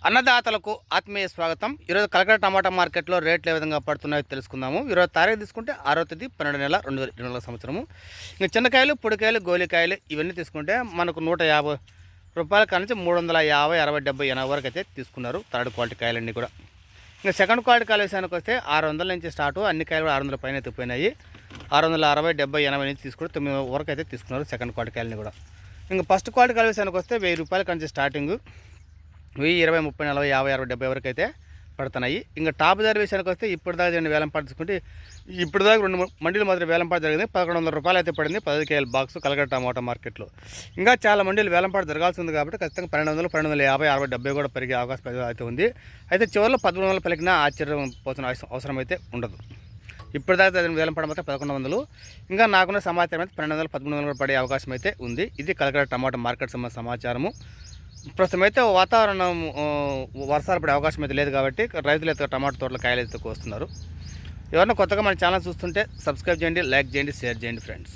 అన్నదాతలకు ఆత్మీయ స్వాగతం. ఈరోజు కలకడ టమాటా మార్కెట్లో రేట్లు ఏ విధంగా పడుతున్నాయో తెలుసుకుందాము. ఈరోజు తారీఖు తీసుకుంటే 6వ తేదీ 12 నెల 2024 సంవత్సరము. ఇంకా చిన్నకాయలు, పొడికాయలు, గోలికాయలు ఇవన్నీ తీసుకుంటే మనకు 150 రూపాయల కానించి 350, 60, 70, 80 వరకు అయితే తీసుకున్నారు థర్డ్ క్వాలిటీ కాయలన్నీ కూడా. ఇంకా సెకండ్ క్వాలిటీ కాయల విషయానికి వస్తే 600 నుంచి స్టార్ట్, అన్ని కాయలు కూడా 600 పైన ఎత్తిపోయినాయి. 660, 70, 80 నుంచి తీసుకుని 900 వరకు అయితే తీసుకున్నారు సెకండ్ క్వాలిటీ కాయలని కూడా. ఇంకా ఫస్ట్ క్వాలిటీ కాయల విషయానికి వస్తే 1000 రూపాయల కానించి స్టార్టింగ్ 1000, 20, 30, 40, 50, 60, 70 వరకు అయితే పడుతున్నాయి. ఇంకా టాప్ ధర విషయానికి వస్తే ఇప్పటిదాకా వేలంపాట తీసుకుంటే ఇప్పటిదాకా 2 మండీలు మాత్రం వేలంపాట జరిగింది. 1100 రూపాయలు అయితే పడింది 10 కేజీల బాక్స్ కలకడ టమాటా మార్కెట్లో. ఇంకా చాలా మండీలు వేలంపాట జరగాల్సి ఉంది కాబట్టి ఖచ్చితంగా 1200, 1250, 60, 70 కూడా పెరిగే అవకాశం అయితే ఉంది. అయితే చివరిలో 1300 పలికినా ఆశ్చర్యం పోతున్న అవసరం అయితే ఉండదు. ఇప్పటిదాకా జరిగిన వేలంపాట మాత్రం 1100. ఇంకా నాకున్న సమాచారం అయితే 1200, 1300 కూడా పడే అవకాశం అయితే ఉంది. ఇది కలకడ టమాటా మార్కెట్ సంబంధించిన సమాచారము. ప్రస్తుతం అయితే వాతావరణం వర్షాలు పడే అవకాశం అయితే లేదు కాబట్టి రైతులు అయితే టమాటా తోటల కాయలు అయితే కోస్తున్నారు. ఎవరైనా కొత్తగా మన ఛానల్ చూస్తుంటే సబ్స్క్రైబ్ చేయండి, లైక్ చేయండి, షేర్ చేయండి ఫ్రెండ్స్.